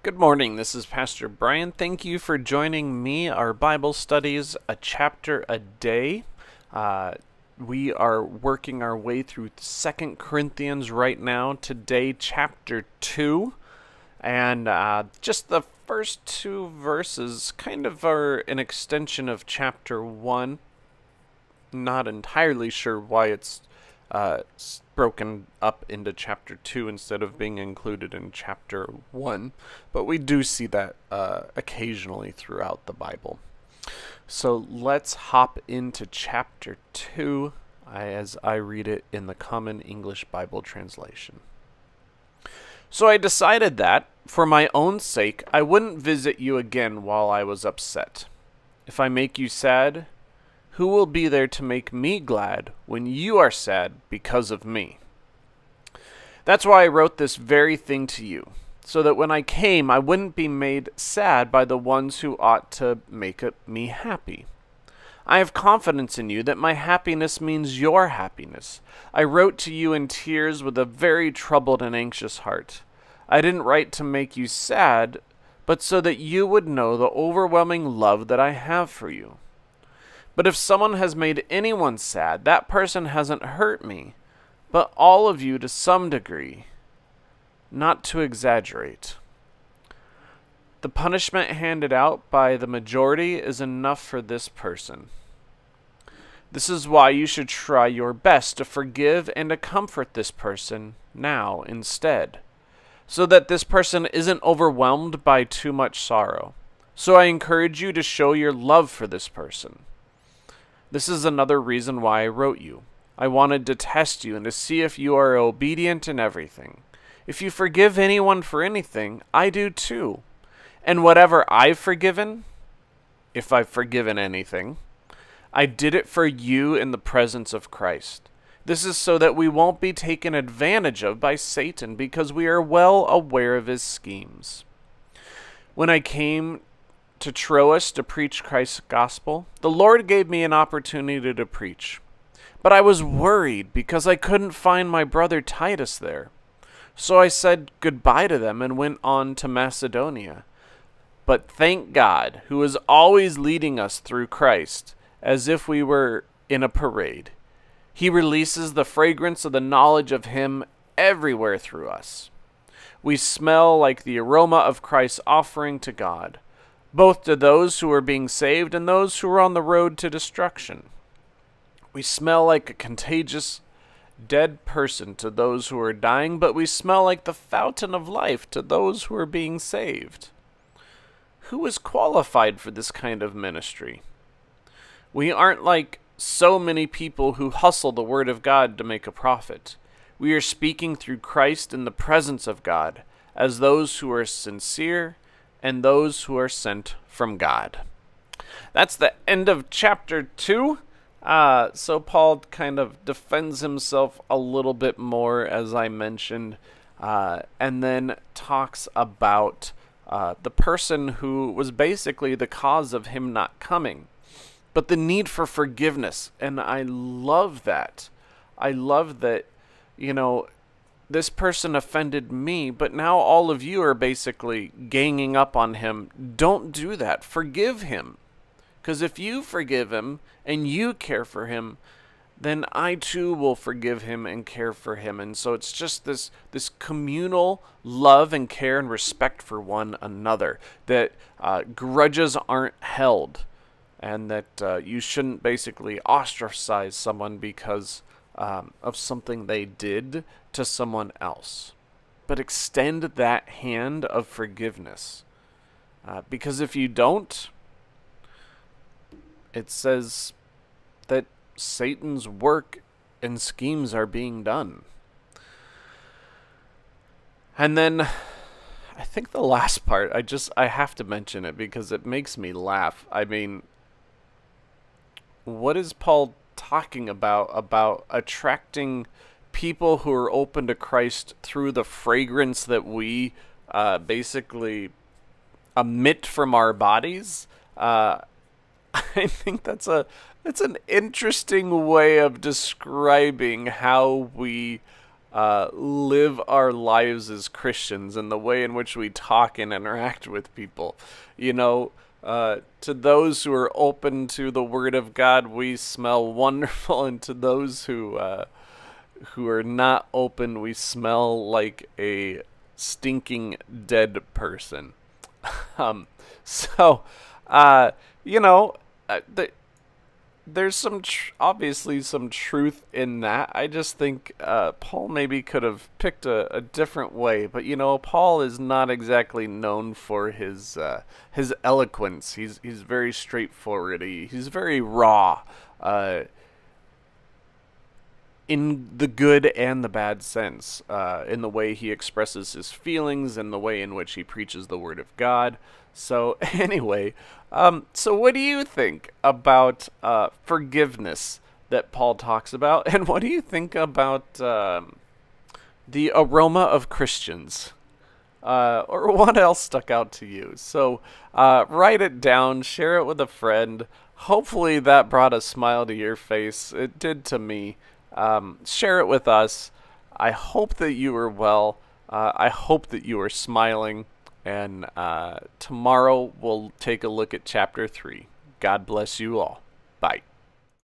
Good morning, this is Pastor Brian. Thank you for joining me. Our Bible studies, a chapter a day. We are working our way through 2 Corinthians right now. Today, chapter 2. And just the first two verses kind of are an extension of chapter 1. Not entirely sure why it's broken up into chapter 2 instead of being included in chapter 1, but we do see that occasionally throughout the Bible. So let's hop into chapter 2 as I read it in the Common English Bible translation. So I decided that, for my own sake, I wouldn't visit you again while I was upset. If I make you sad, who will be there to make me glad when you are sad because of me? That's why I wrote this very thing to you, so that when I came I wouldn't be made sad by the ones who ought to make me happy. I have confidence in you that my happiness means your happiness. I wrote to you in tears with a very troubled and anxious heart. I didn't write to make you sad, but so that you would know the overwhelming love that I have for you. But if someone has made anyone sad, that person hasn't hurt me, but all of you to some degree, not to exaggerate. The punishment handed out by the majority is enough for this person. This is why you should try your best to forgive and to comfort this person now instead, so that this person isn't overwhelmed by too much sorrow. So I encourage you to show your love for this person. This is another reason why I wrote you. I wanted to test you and to see if you are obedient in everything. If you forgive anyone for anything, I do too. And whatever I've forgiven, if I've forgiven anything, I did it for you in the presence of Christ. This is so that we won't be taken advantage of by Satan, because we are well aware of his schemes. When I came to Troas to preach Christ's gospel, the Lord gave me an opportunity to preach. But I was worried because I couldn't find my brother Titus there. So I said goodbye to them and went on to Macedonia. But thank God, who is always leading us through Christ, as if we were in a parade. He releases the fragrance of the knowledge of him everywhere through us. We smell like the aroma of Christ's offering to God, both to those who are being saved and those who are on the road to destruction. We smell like a contagious, dead person to those who are dying, but we smell like the fountain of life to those who are being saved. Who is qualified for this kind of ministry? We aren't like so many people who hustle the word of God to make a profit. We are speaking through Christ in the presence of God, as those who are sincere and those who are sent from God. That's the end of chapter 2. So Paul kind of defends himself a little bit more, as I mentioned, and then talks about the person who was basically the cause of him not coming, but the need for forgiveness. And I love that. I love that, this person offended me, but now all of you are basically ganging up on him. Don't do that. Forgive him. Because if you forgive him and you care for him, then I too will forgive him and care for him. And so it's just this communal love and care and respect for one another, that grudges aren't held, and that you shouldn't basically ostracize someone because of something they did to someone else, but extend that hand of forgiveness, because if you don't, it says that Satan's work and schemes are being done. And then I think the last part, I have to mention it because it makes me laugh. I mean, what is Paul talking about attracting people who are open to Christ through the fragrance that we basically emit from our bodies? I think that's an interesting way of describing how we live our lives as Christians and the way in which we talk and interact with people. You know, to those who are open to the Word of God, we smell wonderful, and to those who are not open, we smell like a stinking dead person. So, you know, there's obviously some truth in that. I just think Paul maybe could have picked a different way. But you know, Paul is not exactly known for his eloquence. He's very straightforward. He's very raw. In the good and the bad sense, in the way he expresses his feelings and the way in which he preaches the Word of God. So anyway, so what do you think about forgiveness that Paul talks about, and what do you think about the aroma of Christians? Or what else stuck out to you? So write it down, share it with a friend. Hopefully that brought a smile to your face. It did to me. Share it with us. I hope that you are well. I hope that you are smiling. And tomorrow we'll take a look at chapter 3. God bless you all. Bye.